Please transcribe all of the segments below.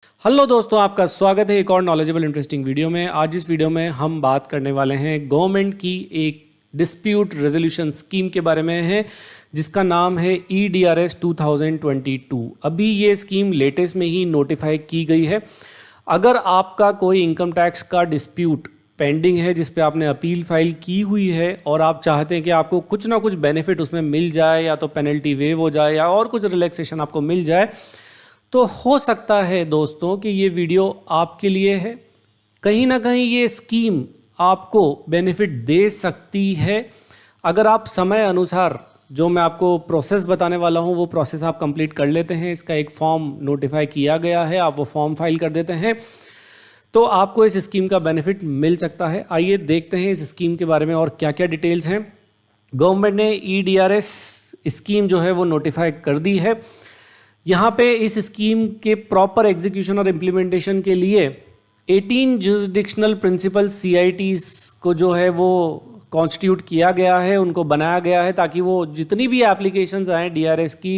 Hello दोस्तों, आपका स्वागत है एक और नॉलेजेबल इंटरेस्टिंग वीडियो में। आज इस वीडियो में हम बात करने वाले हैं गवर्नमेंट की एक डिस्प्यूट रेजोल्यूशन स्कीम के बारे में है, जिसका नाम है EDRS 2022। अभी ये स्कीम लेटेस्ट में ही नोटिफाई की गई है। अगर आपका कोई इनकम टैक्स का डिस्प्यूट पेंडिंग है जिस पे आपने अपील फाइल की हुई है और आप चाहते हैं कि आपको कुछ ना कुछ बेनिफिट उसमें मिल जाए, या तो पेनल्टी वेव हो जाए या और कुछ रिलैक्सेशन आपको मिल जाए, तो हो सकता है दोस्तों कि ये वीडियो आपके लिए है। कहीं ना कहीं ये स्कीम आपको बेनिफिट दे सकती है अगर आप समय अनुसार जो मैं आपको प्रोसेस बताने वाला हूँ वो प्रोसेस आप कंप्लीट कर लेते हैं। इसका एक फॉर्म नोटिफाई किया गया है, आप वो फॉर्म फाइल कर देते हैं तो आपको इस स्कीम का बेनिफिट मिल सकता है। आइए देखते हैं इस स्कीम के बारे में और क्या क्या डिटेल्स हैं। गवर्नमेंट ने EDRS स्कीम जो है वो नोटिफाई कर दी है। यहाँ पे इस स्कीम के प्रॉपर एग्जीक्यूशन और इम्प्लीमेंटेशन के लिए 18 जुरिसडिक्शनल प्रिंसिपल CITs को जो है वो कॉन्स्टिट्यूट किया गया है, उनको बनाया गया है ताकि वो जितनी भी एप्लीकेशंस आए DRS की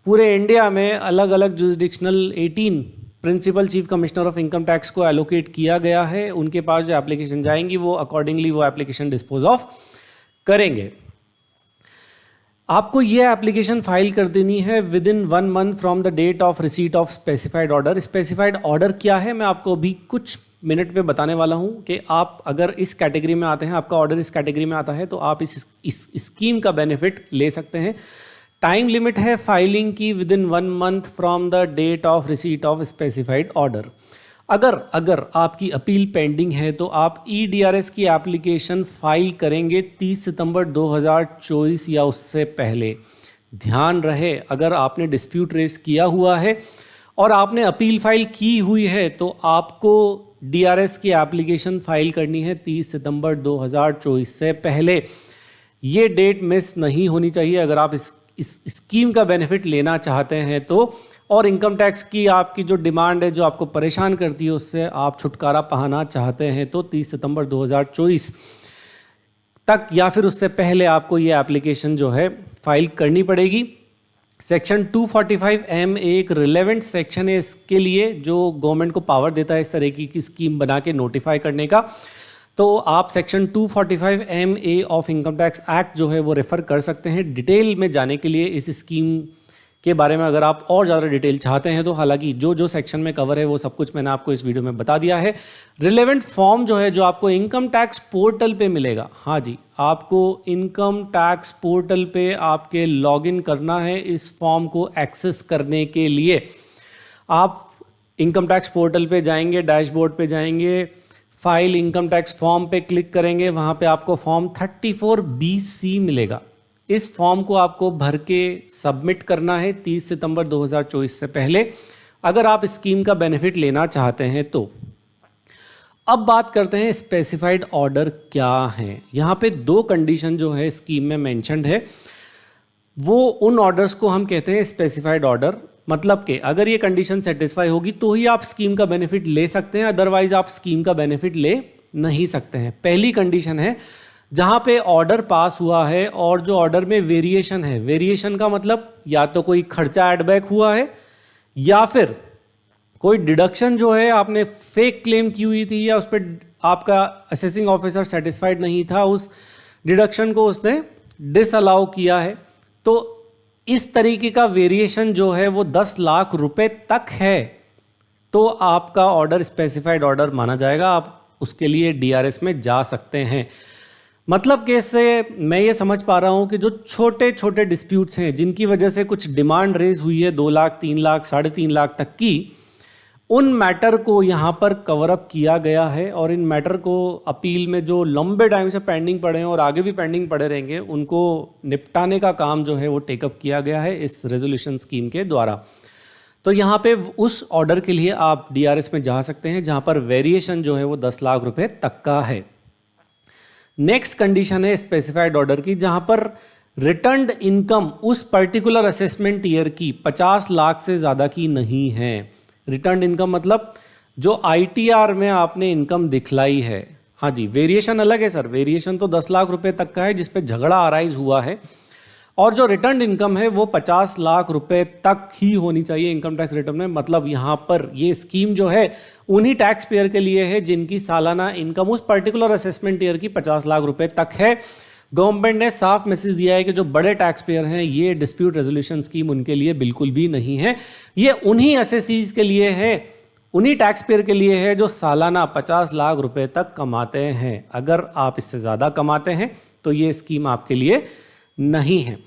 पूरे इंडिया में अलग अलग jurisdictional 18 principal chief commissioner of income tax को एलोकेट किया गया है। उनके पास जो एप्लीकेशन जाएंगी वो अकॉर्डिंगली वो एप्लीकेशन डिस्पोज ऑफ करेंगे। आपको ये एप्लीकेशन फाइल कर देनी है within 1 month from the date of receipt of specified order. Specified order क्या है मैं आपको अभी कुछ मिनट में बताने वाला हूँ कि आप अगर इस कैटेगरी में आते हैं, आपका ऑर्डर इस कैटेगरी में आता है तो आप इस स्कीम का बेनिफिट ले सकते हैं। टाइम लिमिट है फाइलिंग की within 1 month from the date of receipt of specified order. अगर आपकी अपील पेंडिंग है तो आप EDRS की एप्लीकेशन फाइल करेंगे 30 सितंबर 2024 या उससे पहले। ध्यान रहे, अगर आपने डिस्प्यूट रेस किया हुआ है और आपने अपील फाइल की हुई है तो आपको DRS की एप्लीकेशन फाइल करनी है 30 सितंबर 2024 से पहले। ये डेट मिस नहीं होनी चाहिए अगर आप इस स्कीम का बेनिफिट लेना चाहते हैं तो। और इनकम टैक्स की आपकी जो डिमांड है, जो आपको परेशान करती है, उससे आप छुटकारा पाना चाहते हैं तो 30 सितंबर 2024 तक या फिर उससे पहले आपको ये एप्लीकेशन जो है फाइल करनी पड़ेगी। सेक्शन 245M एक रिलेवेंट सेक्शन है इसके लिए, जो गवर्नमेंट को पावर देता है इस तरह की स्कीम बना के नोटिफाई करने का। तो आप section 245MA of income tax act जो है वो रेफर कर सकते हैं डिटेल में जाने के लिए इस स्कीम के बारे में। अगर आप और ज़्यादा डिटेल चाहते हैं तो हालांकि जो सेक्शन में कवर है वो सब कुछ मैंने आपको इस वीडियो में बता दिया है। रिलेवेंट फॉर्म जो है जो आपको इनकम टैक्स पोर्टल पे मिलेगा, हाँ जी, आपको इनकम टैक्स पोर्टल पे आपके लॉगिन करना है इस फॉर्म को एक्सेस करने के लिए। आप इनकम टैक्स पोर्टल पे जाएंगे, डैशबोर्ड पे जाएंगे, फाइल इनकम टैक्स फॉर्म पे क्लिक करेंगे, वहाँ पे आपको फॉर्म 34BC मिलेगा। इस फॉर्म को आपको भर के सबमिट करना है 30 सितंबर 2024 से पहले अगर आप स्कीम का बेनिफिट लेना चाहते हैं तो। अब बात करते हैं स्पेसिफाइड ऑर्डर क्या है। यहाँ पे 2 कंडीशन जो है स्कीम में मेंशन्ड है, वो उन ऑर्डर्स को हम कहते हैं स्पेसिफाइड ऑर्डर। मतलब कि अगर ये कंडीशन सेटिस्फाई होगी तो ही आप स्कीम का बेनिफिट ले सकते हैं, अदरवाइज आप स्कीम का बेनिफिट ले नहीं सकते हैं। पहली कंडीशन है जहाँ पे ऑर्डर पास हुआ है और जो ऑर्डर में वेरिएशन है, वेरिएशन का मतलब या तो कोई खर्चा एडबैक हुआ है या फिर कोई डिडक्शन जो है आपने फेक क्लेम की हुई थी या उस पर आपका असेसिंग ऑफिसर सेटिस्फाइड नहीं था, उस डिडक्शन को उसने डिसअलाउ किया है। तो इस तरीके का वेरिएशन जो है वो 10 लाख रुपए तक है तो आपका ऑर्डर स्पेसिफाइड ऑर्डर माना जाएगा, आप उसके लिए DRS में जा सकते हैं। मतलब कि इससे मैं ये समझ पा रहा हूँ कि जो छोटे छोटे डिस्प्यूट्स हैं जिनकी वजह से कुछ डिमांड रेज हुई है 2 लाख, 3 लाख, 3.5 लाख तक की, उन मैटर को यहाँ पर कवर अप किया गया है और इन मैटर को अपील में जो लंबे टाइम से पेंडिंग पड़े हैं और आगे भी पेंडिंग पड़े रहेंगे उनको निपटाने का काम जो है वो टेकअप किया गया है इस रेजोल्यूशन स्कीम के द्वारा। तो यहाँ पे उस ऑर्डर के लिए आप DRS में जा सकते हैं जहाँ पर वेरिएशन जो है वो 10 लाख रुपए तक का है। नेक्स्ट कंडीशन है स्पेसिफाइड ऑर्डर की, जहाँ पर रिटर्न्ड इनकम उस पर्टिकुलर असेसमेंट ईयर की 50 लाख से ज़्यादा की नहीं है। रिटर्न्ड इनकम मतलब जो ITR में आपने इनकम दिखलाई है। हाँ जी, वेरिएशन अलग है सर, वेरिएशन तो 10 लाख रुपए तक का है जिस पे झगड़ा अराइज हुआ है और जो रिटर्न इनकम है वो 50 लाख रुपए तक ही होनी चाहिए इनकम टैक्स रिटर्न में। मतलब यहाँ पर ये स्कीम जो है उन्हीं टैक्स पेयर के लिए है जिनकी सालाना इनकम उस पर्टिकुलर असेसमेंट ईयर की 50 लाख रुपए तक है। गवर्नमेंट ने साफ मैसेज दिया है कि जो बड़े टैक्स पेयर हैं ये डिस्प्यूट रेजोल्यूशन स्कीम उनके लिए बिल्कुल भी नहीं है। ये उन्हीं एसएससीज के लिए है, उन्हीं टैक्स पेयर के लिए है जो सालाना 50 लाख रुपए तक कमाते हैं। अगर आप इससे ज़्यादा कमाते हैं तो ये स्कीम आपके लिए नहीं है।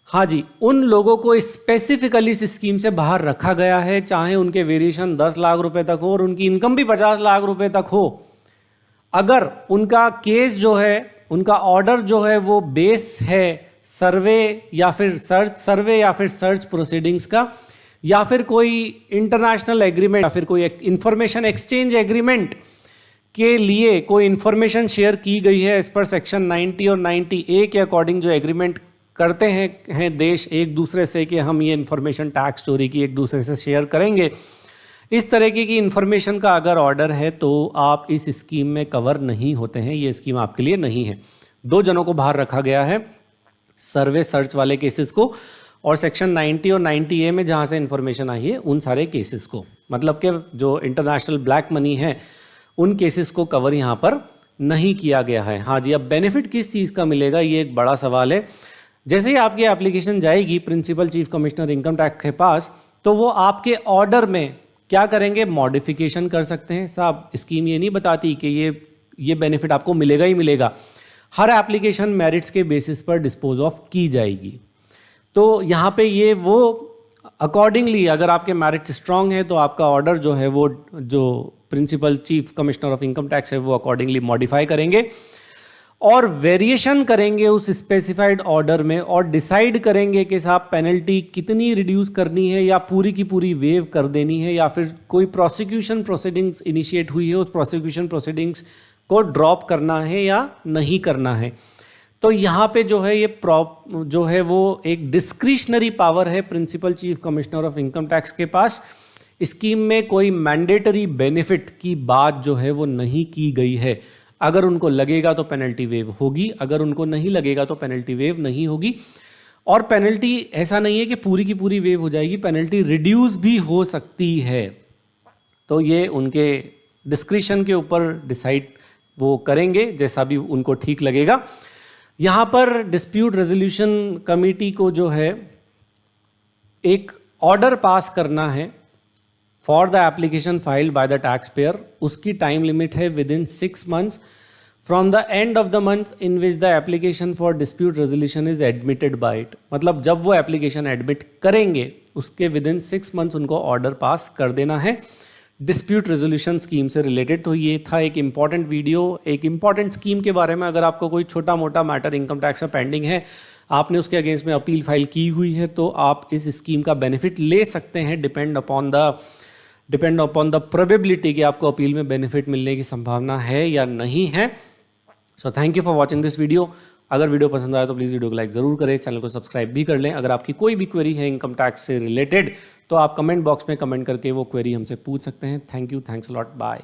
हाँ जी, उन लोगों को स्पेसिफिकली इस स्कीम से बाहर रखा गया है, चाहे उनके वेरिएशन 10 लाख रुपए तक हो और उनकी इनकम भी 50 लाख रुपए तक हो। अगर उनका केस जो है, उनका ऑर्डर जो है वो बेस है सर्वे या फिर सर्च प्रोसीडिंग्स का, या फिर कोई इंटरनेशनल एग्रीमेंट या फिर कोई इंफॉर्मेशन एक्सचेंज एग्रीमेंट के लिए कोई इंफॉर्मेशन शेयर की गई है इस पर सेक्शन 90 और 90A के अकॉर्डिंग जो एग्रीमेंट करते हैं देश एक दूसरे से कि हम ये इंफॉर्मेशन टैक्स चोरी की एक दूसरे से शेयर करेंगे, इस तरीके की इंफॉर्मेशन का अगर ऑर्डर है तो आप इस स्कीम में कवर नहीं होते हैं। ये स्कीम आपके लिए नहीं है। 2 जनों को बाहर रखा गया है, सर्वे सर्च वाले केसेस को और सेक्शन 90 और 90A में जहाँ से इंफॉर्मेशन आई है उन सारे केसेस को। मतलब कि जो इंटरनेशनल ब्लैक मनी है उन केसेस को कवर यहाँ पर नहीं किया गया है। हाँ जी, अब बेनिफिट किस चीज़ का मिलेगा ये एक बड़ा सवाल है। जैसे ही आपकी एप्लीकेशन जाएगी principal chief commissioner income tax के पास, तो वो आपके ऑर्डर में क्या करेंगे, मॉडिफिकेशन कर सकते हैं। साहब स्कीम ये नहीं बताती कि ये बेनिफिट आपको मिलेगा ही मिलेगा। हर एप्लीकेशन मेरिट्स के बेसिस पर डिस्पोज ऑफ की जाएगी। तो यहाँ पे ये वो अकॉर्डिंगली अगर आपके मेरिट्स स्ट्रांग है तो आपका ऑर्डर जो है वो जो principal chief commissioner of income tax है वो अकॉर्डिंगली मॉडिफाई करेंगे और वेरिएशन करेंगे उस स्पेसिफाइड ऑर्डर में और डिसाइड करेंगे कि साहब पेनल्टी कितनी रिड्यूस करनी है या पूरी की पूरी वेव कर देनी है, या फिर कोई प्रोसिक्यूशन प्रोसीडिंग्स इनिशिएट हुई है उस प्रोसिक्यूशन प्रोसीडिंग्स को ड्रॉप करना है या नहीं करना है। तो यहाँ पे जो है ये जो है वो एक डिस्क्रिशनरी पावर है principal chief commissioner of income tax के पास। स्कीम में कोई मैंडेटरी बेनिफिट की बात जो है वो नहीं की गई है। अगर उनको लगेगा तो पेनल्टी वेव होगी, अगर उनको नहीं लगेगा तो पेनल्टी वेव नहीं होगी। और पेनल्टी ऐसा नहीं है कि पूरी की पूरी वेव हो जाएगी, पेनल्टी रिड्यूस भी हो सकती है। तो ये उनके डिस्क्रिशन के ऊपर डिसाइड वो करेंगे जैसा भी उनको ठीक लगेगा। यहाँ पर डिस्प्यूट रेजोल्यूशन कमेटी को जो है एक ऑर्डर पास करना है for the application filed by the taxpayer. उसकी टाइम लिमिट है within 6 months from the end of the month in which the application for dispute resolution is admitted by it. मतलब जब वो application admit करेंगे उसके within 6 months उनको order pass कर देना है डिस्प्यूट रेजोल्यूशन स्कीम से रिलेटेड। तो ये था एक इंपॉर्टेंट वीडियो एक इंपॉर्टेंट स्कीम के बारे में। अगर आपको कोई छोटा मोटा मैटर इनकम टैक्स में पेंडिंग है, आपने उसके अगेंस्ट में अपील फाइल की हुई है, तो आप इस स्कीम का बेनिफिट ले सकते हैं डिपेंड अपॉन द प्रोबेबिलिटी कि आपको अपील में बेनिफिट मिलने की संभावना है या नहीं है। So thank you for watching this video. अगर वीडियो पसंद आया तो प्लीज़ वीडियो को लाइक ज़रूर करें, चैनल को सब्सक्राइब भी कर लें। अगर आपकी कोई भी क्वेरी है इनकम टैक्स से रिलेटेड तो आप कमेंट बॉक्स में कमेंट करके वो क्वेरी हमसे पूछ सकते हैं। Thank you, thanks a lot, bye.